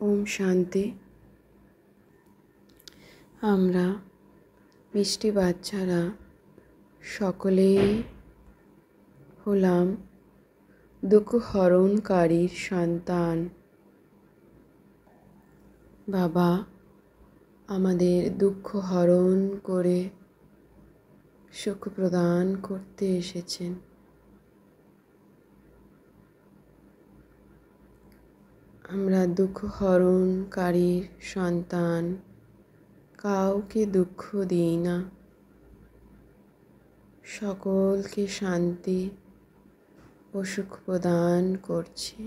ওম শান্তি। আমরা মিষ্টি বাচ্চারা সকলেই হলাম দুঃখ হরণকারীর সন্তান। বাবা আমাদের দুঃখ হরণ করে সুখ প্রদান করতে এসেছেন। আমরা দুঃখ হরণকারীর সন্তান, কাউকে দুঃখ দিই না, সকলকে শান্তি ও সুখ প্রদান করছি।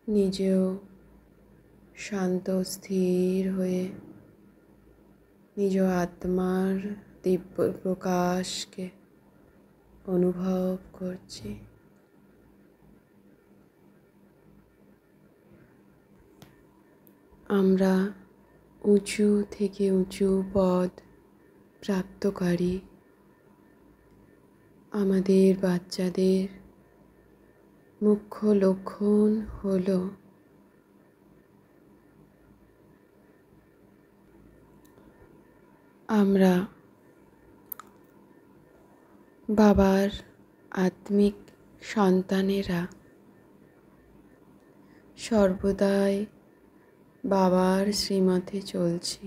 নিজেও শান্ত স্থির হয়ে নিজ আত্মার দিব্য প্রকাশকে অনুভব করছি। আমরা উঁচু থেকে উঁচু পদ প্রাপ্তকারী। আমাদের বাচ্চাদের মুখ্য লক্ষণ হল আমরা বাবার আত্মিক সন্তানেরা সর্বদাই বাবার শ্রীমতে চলছি।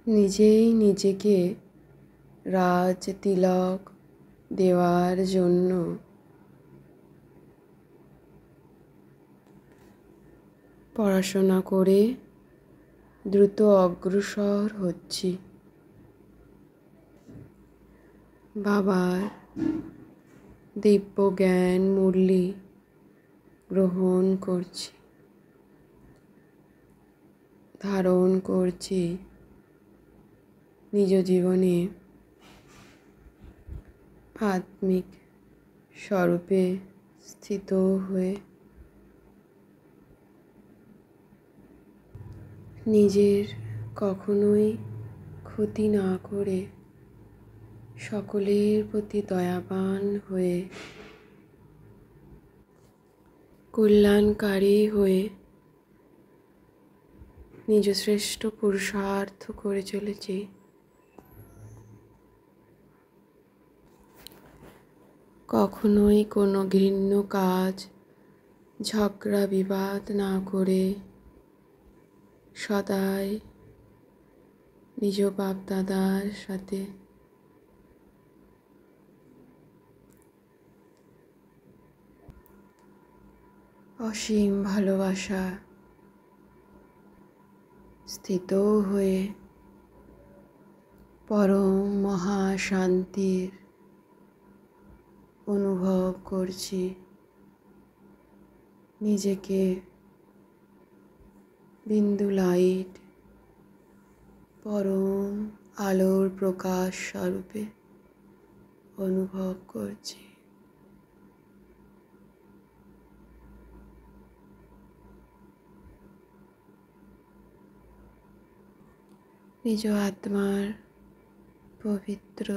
নিজেই নিজেকে রাজ তিলক দেওয়ার জন্য পড়াশোনা করে দ্রুত অগ্রসর হচ্ছি। বাবার দিব্য জ্ঞান মুরলি গ্রহণ করছি, ধারণ করছি নিজ জীবনে আত্মিক স্বরূপে স্থিত হয়ে নিজের কখনোই ক্ষতি না করে সকলের প্রতি দয়াবান হয়ে কল্যাণকারী হয়ে নিজ শ্রেষ্ঠ পুরুষার্থ করে চলেছি। কখনোই কোনো ঘৃণ্য কাজ, ঝগড়া বিবাদ না করে সদাই নিজ বাপ দাদার সাথে অসীম ভালোবাসা স্থিত হয়ে পরম মহাশান্তির অনুভব করছি। নিজেকে বিন্দু লাইট পরম আলোর প্রকাশ স্বরূপে অনুভব করছি। নিজ আত্মার পবিত্র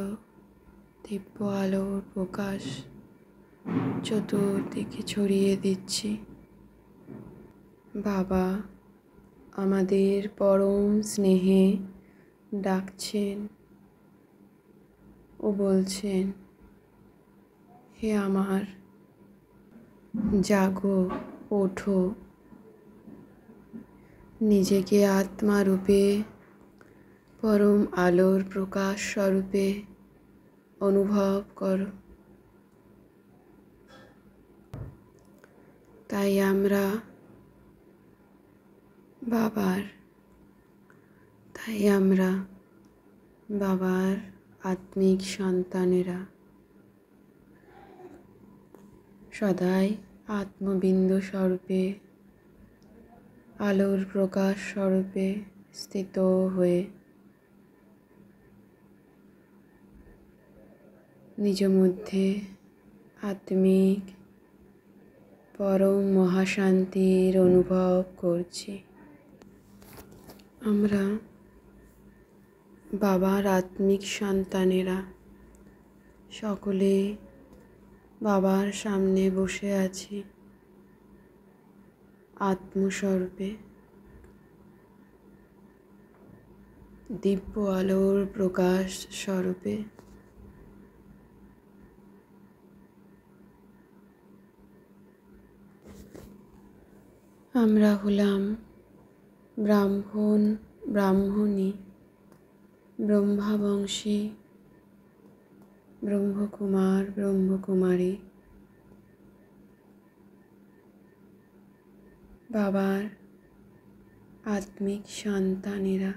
দিব্য আলোর প্রকাশ চতুর্দিকে ছড়িয়ে দিচ্ছি। বাবা আমাদের পরম স্নেহে ডাকছেন ও বলছেন, হে আমার জাগো, ওঠো, নিজেকে আত্মারূপে পরম আলোর প্রকাশ স্বরূপে অনুভব করো। তাই আমরা বাবার আত্মিক সন্তানেরা সদাই আত্মবিন্দু স্বরূপে আলোর প্রকাশ স্বরূপে স্থিত হয়ে নিজ মধ্যে আত্মিক পরম মহাশান্তির অনুভব করছি। আমরা বাবার আত্মিক সন্তানেরা সকলে বাবার সামনে বসে আছি আত্মস্বরূপে। দিব্য আলোর প্রকাশ স্বরূপে। আমরা হলাম ব্রাহ্মণ ব্রাহ্মণী, ব্রহ্মাবংশী, ব্রহ্মকুমার ব্রহ্মকুমারী। বাবার আত্মিক সন্তানেরা।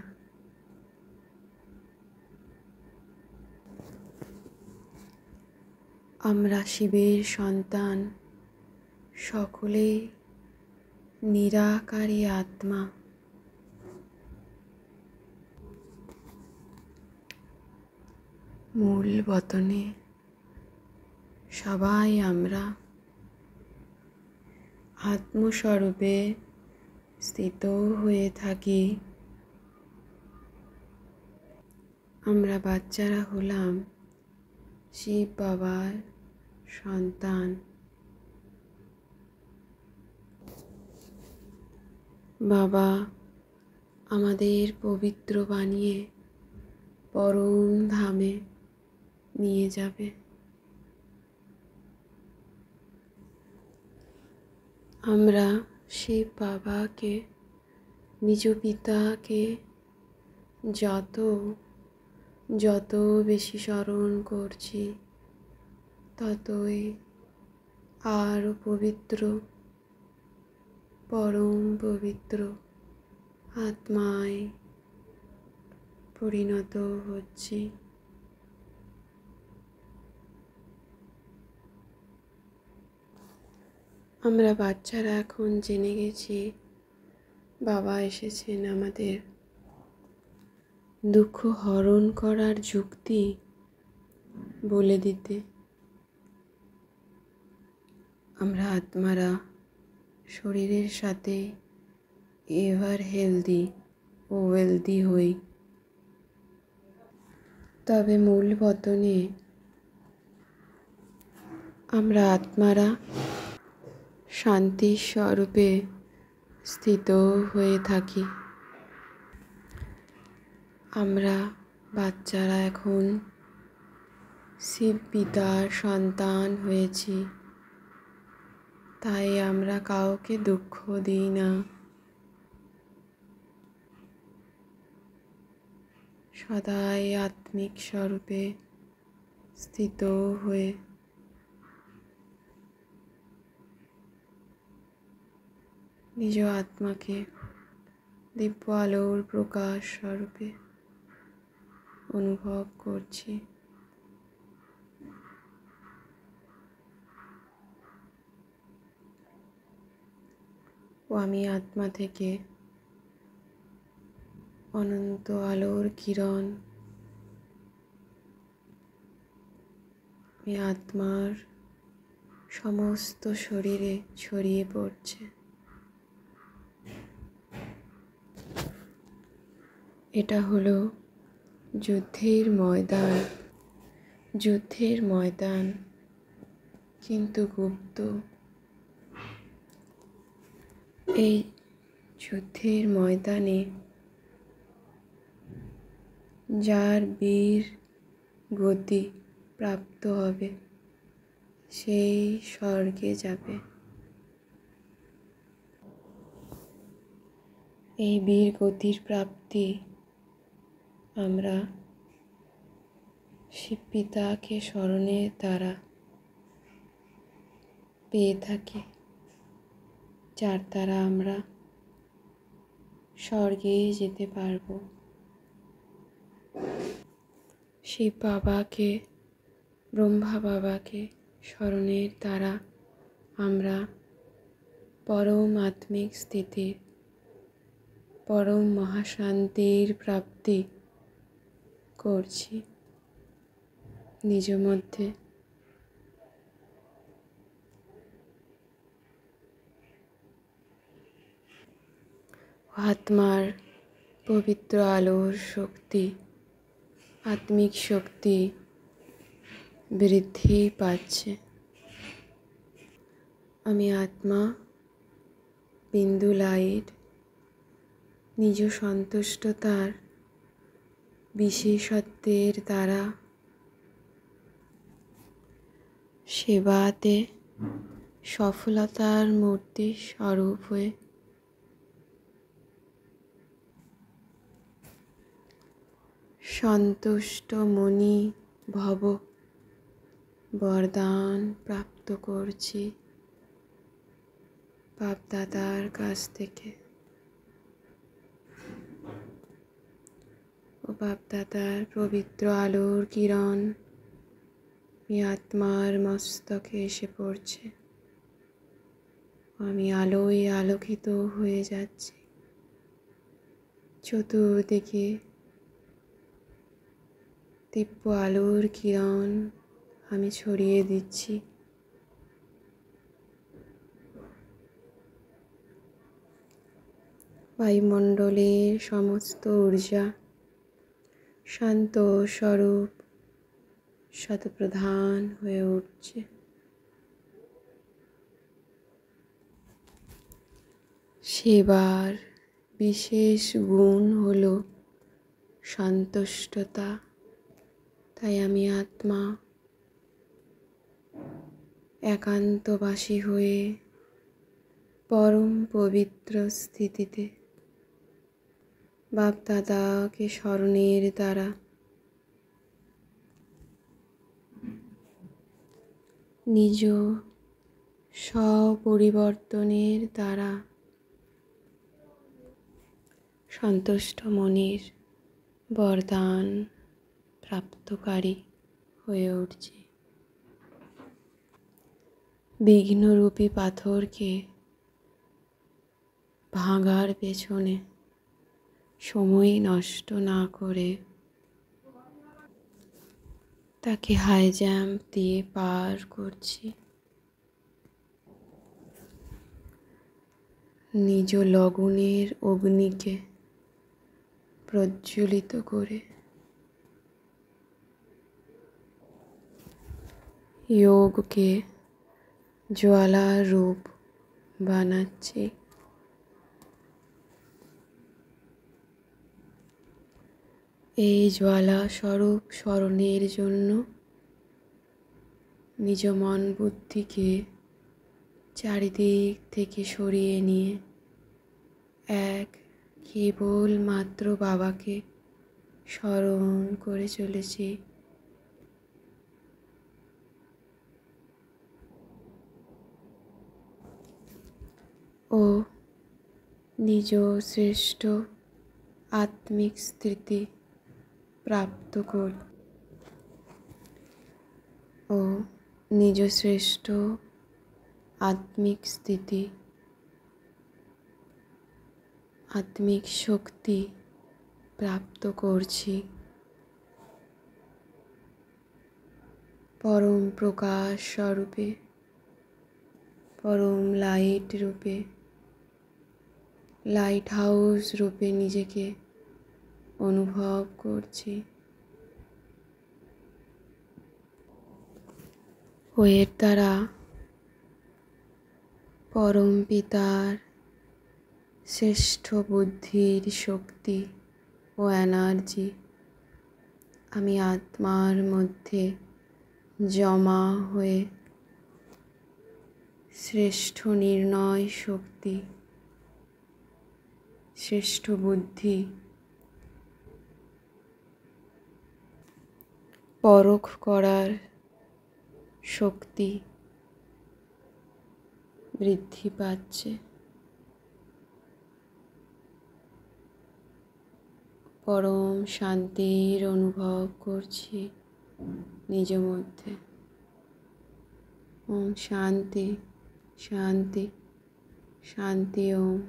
আমরা শিবের সন্তান, সকলেই নিরাকারী আত্মা। মূল বতনে সবাই আমরা আত্মস্বরূপে স্থিত হয়ে থাকি। আমরা বাচ্চারা হলাম শিব বাবার সন্তান। বাবা আমাদের পবিত্র বানিয়ে পরম ধামে নিয়ে যাবে। আমরা শিব বাবাকে, নিজ পিতাকে যত বেশি স্মরণ করছি, ততই আরও পবিত্র, পরম পবিত্র আত্মায় পরিণত হচ্ছি। আমরা বাচ্চারা এখন জেনে গেছি বাবা এসেছেন আমাদের দুঃখ হরণ করার যুক্তি বলে দিতে। আমরা আত্মারা শরীরের সাথে এভার হেলদি ও ওয়েলদি হই। তবে মূল বতনে আমরা আত্মারা শান্তি স্বরূপে স্থিত হয়ে থাকি। আমরা বাচ্চারা এখন শিব পিতার সন্তান হয়েছি, তাই আমরা কাউকে দুঃখ দিই না। সদাই আত্মিক স্বরূপে স্থিত হয়ে নিজ আত্মাকে দিব্য আলোর প্রকাশ স্বরূপে অনুভব করছি। ও আমি আত্মা থেকে অনন্ত আলোর কিরণ এই আত্মার সমস্ত শরীরে ছড়িয়ে পড়ছে। এটা হলো যুদ্ধের ময়দান। যুদ্ধের ময়দান কিন্তু গুপ্ত। এই যুদ্ধের ময়দানে যার বীর গতি প্রাপ্ত হবে সেই স্বর্গে যাবে। এই বীর গতির প্রাপ্তি আমরা শিব পিতাকে স্মরণের দ্বারা পেয়ে থাকি, যার দ্বারা আমরা স্বর্গে যেতে পারব। শিব বাবাকে, ব্রহ্মা বাবাকে স্মরণের দ্বারা আমরা পরম আত্মিক স্থিতির, পরম মহাশান্তির প্রাপ্তি করছি নিজ মধ্যে। আত্মার পবিত্র আলোর শক্তি, আত্মিক শক্তি বৃদ্ধি পাচ্ছে। আমি আত্মা, বিন্দু লাইট, নিজ সন্তুষ্টতার বিশেষত্বের দ্বারা সেবাতে সফলতার মূর্তি স্বরূপ হয়ে সন্তুষ্ট মনি ভব বরদান প্রাপ্ত করছি বাপদাদার কাছ থেকে। ও বাপদাদার পবিত্র আলোর কিরণ এই আত্মার মস্তকে এসে পড়ছে। আমি আলোয় আলোকিত হয়ে যাচ্ছি। চতুর্দিকে দিব্য আলোর কিরণ আমি ছড়িয়ে দিচ্ছি। বায়ুমণ্ডলের সমস্ত ঊর্জা শান্ত স্বরূপ শতপ্রধান হয়ে উঠছে। সেবার বিশেষ গুণ হল সন্তুষ্টতা। তাই আমি আত্মা একান্তবাসী হয়ে পরম পবিত্র স্থিতিতে বাপদাদাকে স্মরণের দ্বারা নিজ স্বপরিবর্তনের দ্বারা সন্তুষ্ট মনের বরদান প্রাপ্তকারী হয়ে উঠছে। বিঘ্নরূপী পাথরকে ভাঙার পেছনে সময় নষ্ট না করে তাকে হাই জাম্প দিয়ে পার করছি। নিজ লগনের অগ্নিকে প্রজ্বলিত করে যোগকে জ্বালার রূপ বানাচ্ছি। এই জ্বালা স্বরূপ স্মরণের জন্য নিজ মন বুদ্ধিকে চারিদিক থেকে সরিয়ে নিয়ে এক কেবল মাত্র বাবাকে স্মরণ করে চলেছি। ও নিজ শ্রেষ্ঠ আত্মিক স্থিতি প্রাপ্ত কর। ও নিজ শ্রেষ্ঠ আত্মিক স্থিতি, আত্মিক শক্তি প্রাপ্ত করছি। পরম প্রকাশ স্বরূপে, পরম লাইট রূপে, লাইট হাউস রূপে নিজেকে অনুভব করছি। ও এর দ্বারা পরম পিতার শ্রেষ্ঠ বুদ্ধির শক্তি ও এনার্জি আমি আত্মার মধ্যে জমা হয়ে শ্রেষ্ঠ নির্ণয় শক্তি, শ্রেষ্ঠ বুদ্ধি, পরখ করার শক্তি বৃদ্ধি পাচ্ছে। পরম শান্তির অনুভব করছি নিজ মধ্যে। ওম শান্তি শান্তি শান্তি। ওম।